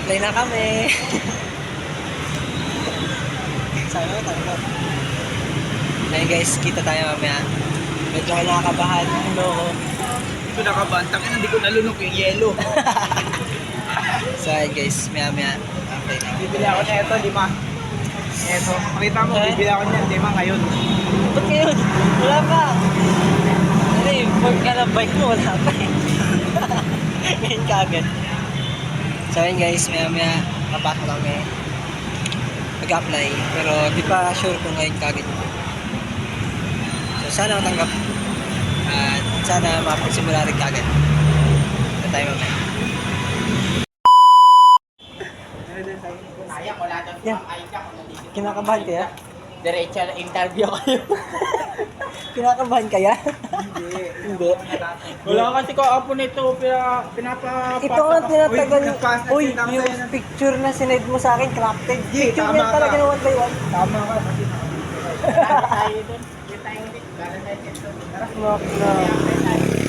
Mag-apply na kami. Sana tayo. Ayun guys, kita tayo mamaya. Medyo ako nakakabahan. Ano ko? Ito nakabahan. Tangin, hindi ko nalunok yung yelo. So ayun guys, maya apply na. Bibili ako na ito, 5. Ito, makita mo, bibili ako niyan, 5 ngayon. Ba't ngayon? Wala pa. Ano eh, fork ka ng bike mo, wala pa eh. Ngayon ka agad. So ayun guys, maya napasok kami. Mag-apply, pero di pa sure kung ngayon ka agad. So sana matanggap. At sana mapagsimula rin ka agad. Ito tayo mamaya. Yan. Kinakabahan kaya? Diretso na interview kayo. Kinakabahan kaya? Hindi. Wala kasi ko apo nito, pinapapasa. Ito nga tinatagal. Uy, Uy, yung picture na sined mo sa akin, crafted. Gi, Picture tama niya talaga ka. na one by one. Tama ka, kasi tayo doon. Kita tayo ulit. Gala tayo dito. Tara. Knock, knock.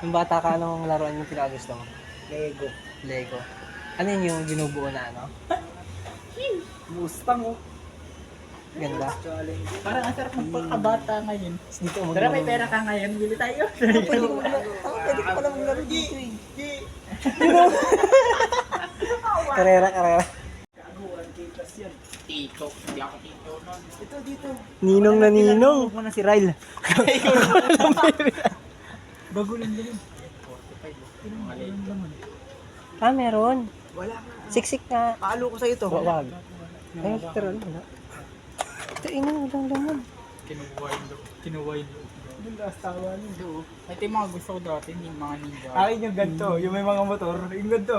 Yung bata ka, anong laruan yung pinakagusto mo? Lego. Lego. Ano yun yung binubuo na ano? Mustang oh. Ganda. Parang ang sarap ng pagkabata ngayon. Dito mo Tara, may pera ka ngayon. Bili tayo. Pwede ko maglaro. Pwede ko pala maglaro dito eh. Karera. Tito. Hindi ako tito nun. Ito dito. Ninong na ninong. Huwag mo na si Ryle. Bago lang din. 45. Ah, meron. Wala ka. Siksik na. Paalo ko sa ito. Wag. Ay, pero wala. Ito, ina, walang laman. Kinuwain do. Yung last tawa niyo. Ito yung mga gusto ko dati, yung mga ninja. Akin yung ganito, yung may mga motor, yung ganito.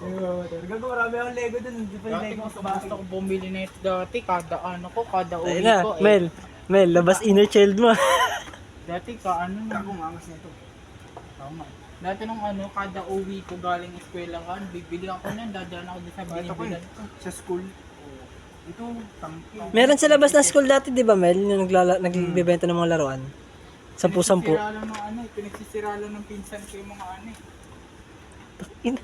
Yung mga motor. Gago, marami akong Lego dun. Di pa yung Dati Lego ko sa bahay. gusto ko bumili na ito dati, kada ano ko, kada uwi Ayun na, ko. Mel, labas inner child mo. Dati ka ano, Gago, mangas na ito. tama. Dati nung ano, kada uwi ko galing eskwelahan, bibili ako niyan, dadaan ako doon sa Ito ko binibilan eh, ko. sa school. Ito, tangki. Meron sa labas na school dati, di ba, Mel? Yung nagbibenta ng mga laruan. Sampu-sampu. Pinagsisira lang ng ano, pinagsisira lang ng pinsan ko yung mga ano eh. Ina.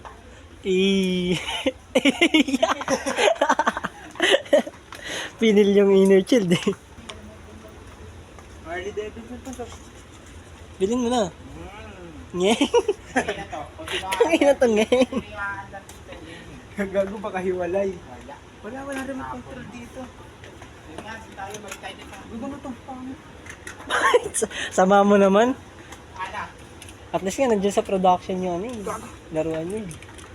Pinil yung inner child eh. Harley Davidson to. Bilhin mo na. Ngeng. Hindi na to. Kung sino Ang ina to, ngeng. ang Gago, baka hiwalay. wala remote control dito. Yun nga, di tayo mag-tide dito. Gago na to, pangit. Sama mo naman. Ana, At least nga, nandiyan sa production yun eh. Laruan yun.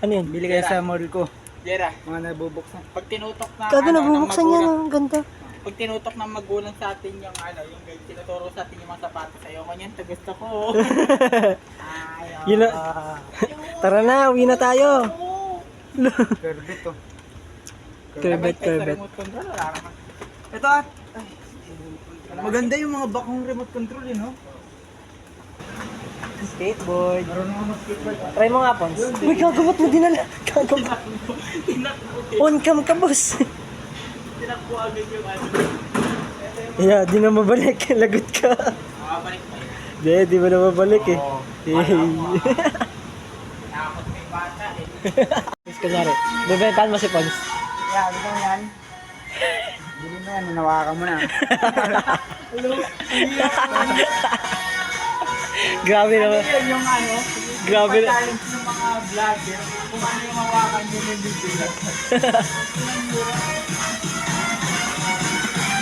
Ano yun? Bili kayo sa mall ko. Jera, Mga nabubuksan. pag tinutok na Gago, ano, nabubuksan ng yan. magulang- Ang ganda. Pag tinutok ng magulang sa atin yung ano, yung guide, tinuturo sa atin yung mga sapatos. Ayoko niyan, ito gusto ko. Ayaw. Yun na. Tara na, uwi na tayo. Curved to. Curved. Remote control, wala naman. Ito at. Ay, maganda yung mga bakong remote control yun, no? Skateboard. Marunong ako mag-skateboard. Try mo nga, Pons. Uy, gagawat mo dinala. Gagawat. On cam ka, boss. Tinakbo agad yung ano. Yeah, di na mabalik. Lagot ka. Makabalik pa yun. Di mo na mabalik eh. Oo. Takot may bata eh. Mas kunyari, bebentahan mo si Pons. Yeah, gusto mo yan? Bili mo yan, nanawakan mo na. Grabe naman. Yun yung ano, Grabe na. challenge ng mga vlogger, kung ano yung hawakan nyo yung bibigyan.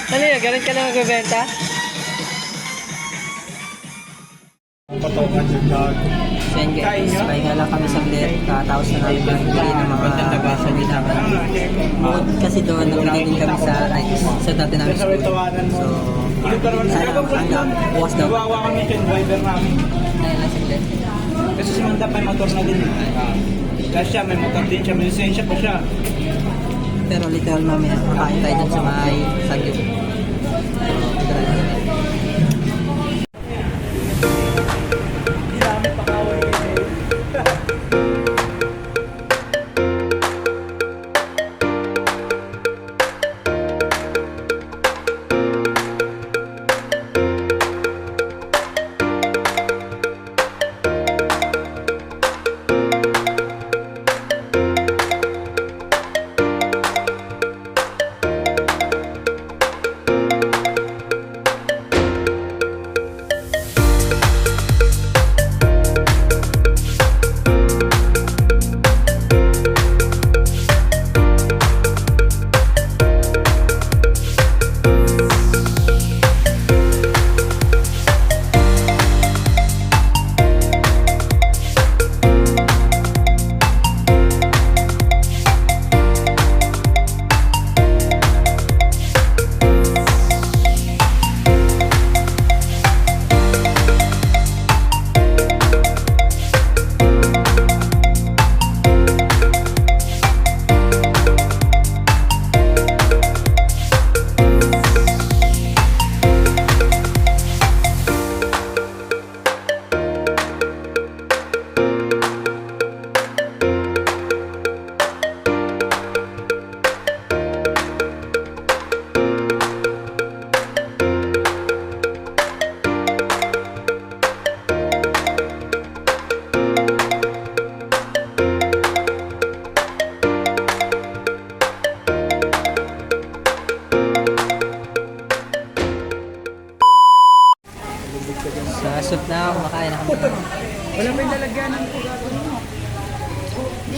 Ano yun? Ganun ka lang magbebenta? Patungan yung dog. So yun guys, pahinga lang kami saglit. Tapos na namin bili ng mga labasan din namin. Bukod kasi doon, nabili din kami sa dati namin school. So, sana hanggang bukas daw. Nawawa kami yung driver namin. Ayun lang saglit. Kasi si Manda may motor na din. Kasi siya, may motor din siya, may lisensya pa siya. Pero literal mamaya, makain tayo dun sa may saglit. So, ito lang natin.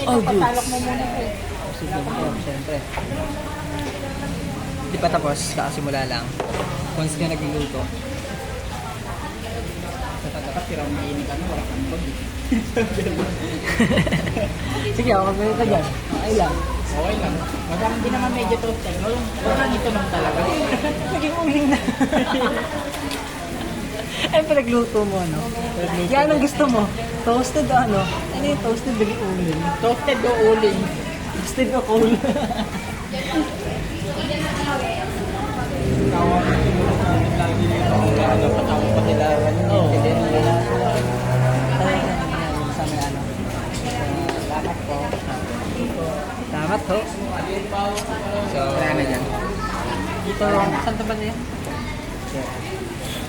Oh, dude. pasalok mo muna ko. Sige po, syempre. Di pa tapos, kakasimula lang. Once ka nagluluto. Dapat sirang mainit ano, wala kang bag. Sige, ako magmahit ka dyan. Okay lang. Okay lang. Magkang hindi naman medyo toasted. Wala nito naman talaga. Naging uling na. Ay, pinagluto mo, no? Yan ang gusto mo. Toasted o ano? Ano yung toasted naging uling? Toasted o uling? Toasted o cool? Ano, patawag pa sila. Oo. Kasi Sa may ano? dapat ko. Salamat ho. So, Wala na dyan. dito, saan ba na yan?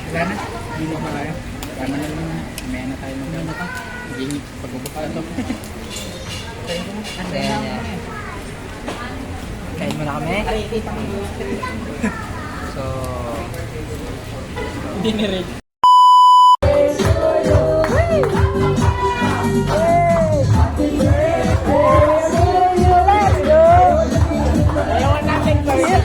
Wala na. Hindi mo pa kaya. Tama na naman. May na tayo ng gano'n ka. Hindi pagbubuka ito. So, yan yan. Kain muna kami. Ay, kita mo. So, Hindi ni Rick. Ayaw natin ba yun?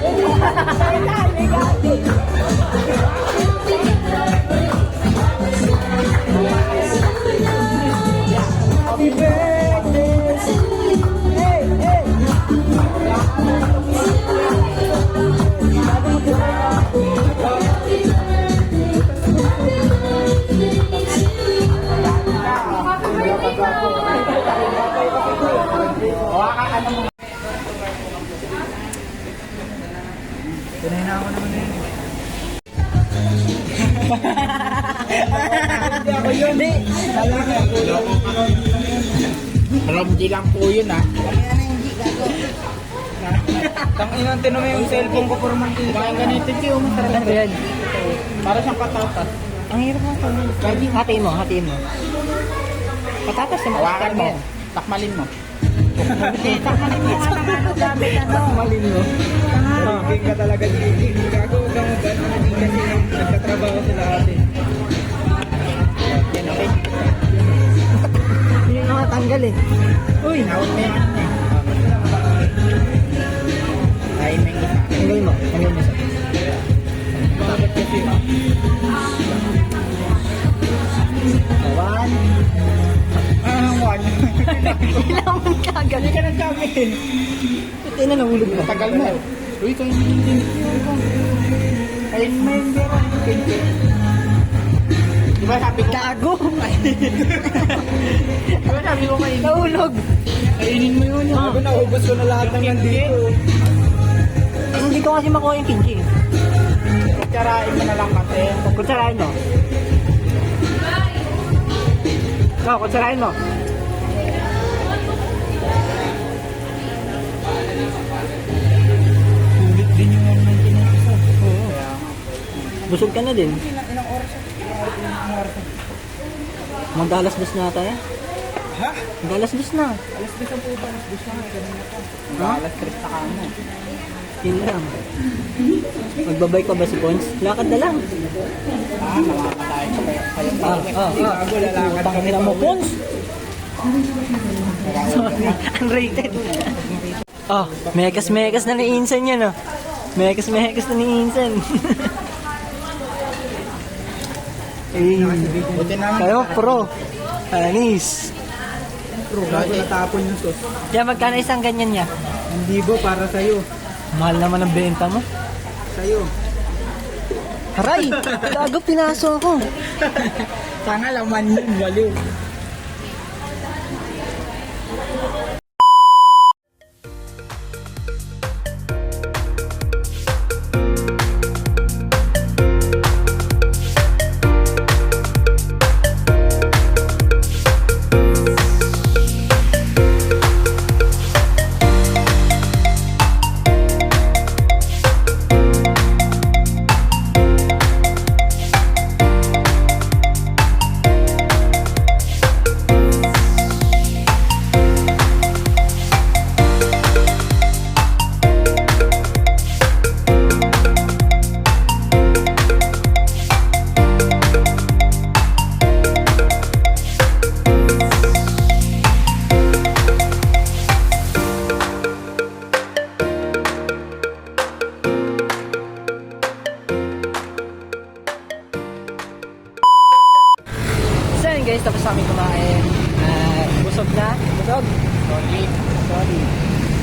Tunay na ako naman eh. Hindi ako yun. Romji lang po yun ah. Tanginan, tinan mo yung cellphone ko for months. Kumain ka nito Tiyo, masarap ano yan? Para siyang patatas. Ang hirap mo kung hatiin mo, hatiin mo. Patatas naman. Hawakan mo. yan. Takmalin mo. Hindi, takmalin mo nga ng ano gamit ano. Malin mo. King ka talaga, King. Gago ka mo ba? Hindi kasi nagtatrabaho sila ate. Yan okay. Hindi na matanggal eh. Uy, naon mo yan. Kain mo yung isa. Tanggalin mo. Tanggalin mo isa. Bakit kasi? One. One. Kailangan kagad. Hindi ka nagkamit. Ito na nahulog na. Tagal mo. Uy, kain mo yung din. Kain mo yung din. Di ba sabi ko? Gago! Di ba sabi ko kain? Nahulog! Kainin mo yun. Sabi na, ubos ko na lahat ng nandito. Hindi ko kasi makuha yung kimchi. Kutsarain mo na lang kasi. Kutsarain mo. No, kutsarain mo. Sulit din yung ano ng tinapos. Oo. Busog ka na din. Ilang oras? Mag-alas-dos na tayo. Ha? Mag-alas-dos na. Alas 10 po ba? Alas 10 na. Ganun na pa. Alas 3 na kamo. Yun lang. Magbabay ka ba si Pons? Lakad na lang. Nakakatayin ko kayo. Gago, lalakad Utang nila mo, Pons. Sorry, unrated. Oh, mekas na ni Insan yan, oh. Mekas na ni Insan. Eh, Buti naman. kayo, pro. Anis. Bro, gago natapon yung sauce. Diyan, magkano isang ganyan niya? Hindi ba para sa'yo? Mahal naman ang benta mo. Sa'yo. Aray! Gago, pinaso ako. Sana laman yun, waliw. Solid. Sorry.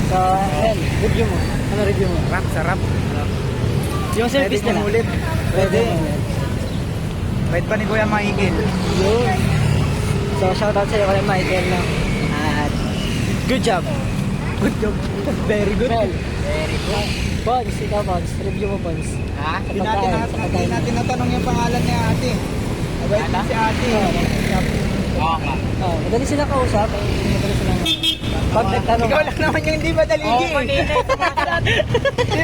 So, ayan, review mo. Ano review mo? Sarap. Yung service Pwede nila. ulit. Pwede. Bait pa ni Kuya Michael. Yun. So, shoutout sa'yo kay Michael, no? At, good job. Good job. Very good. Well, Pons, ikaw Pons. Review mo Pons. Ha? Hindi natin natanong yung pangalan ni ate. Mabait din si ate. Oo nga. Oh, madali sila kausap. Madali sila. Pag nagtanong. Ikaw lang naman yung hindi madaligi.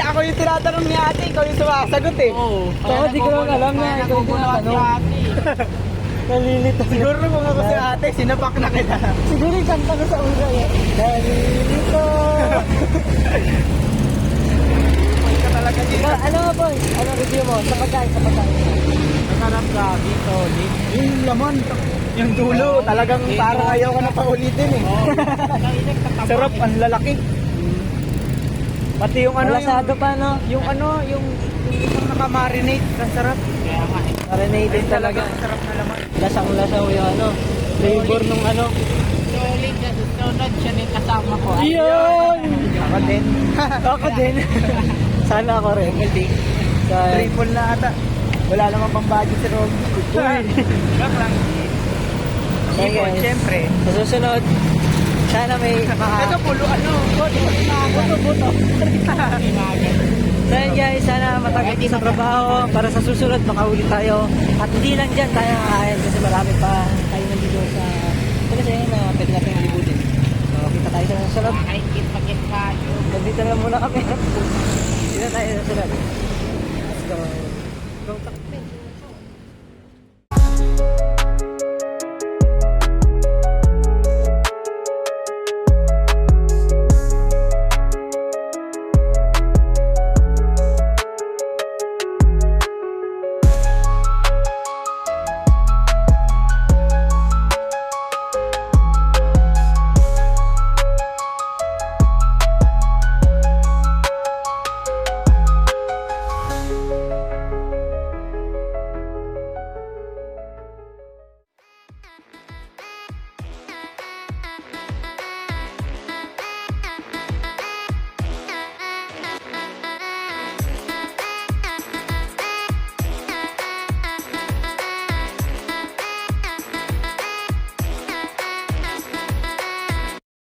Ako yung tinatanong ni ate, ikaw yung sumasagot eh. Oo. Oo, di ko lang alam na ikaw yung tinatanong. Nalilito. Siguro kung ako si ate, sinapak na kita. Siguro yung kanta ko sa ulo eh. Nalilito. Ka talaga dito. Ikaw, ano nga Pons? Ano review mo? Sa pagkain, sa pagkain. Masarap lagi, solid. Yung laman, yung dulo, talagang parang ayaw ka na paulitin eh. Sarap, ang lalaki. Pati yung ano, Malasado pa, no? yung isang naka-marinate, ang sarap. Kaya nga eh. Marinated talaga. Ang sarap na laman. Lasang-lasaw yung ano. Flavor nung ano. Solid na sunod siya na yung kasama ko. Yun! Ako din. Ako din. Sana ako rin. So, Triple na ata. Wala naman pang budget si Rob. Uy. Joke lang. Hey, Ipon, guys. syempre. Sa susunod, sana may Ito, pulo ano. buto. So yun guys, sana matagal sa trabaho para sa susunod makahuli tayo. At hindi lang dyan tayo kakain kasi marami pa tayo nandito sa kasi na pwede natin libutin. So kita tayo sa susunod. Kahit pagkit kayo. Nandito na muna kami. Dito tayo sa susunod. Let's go.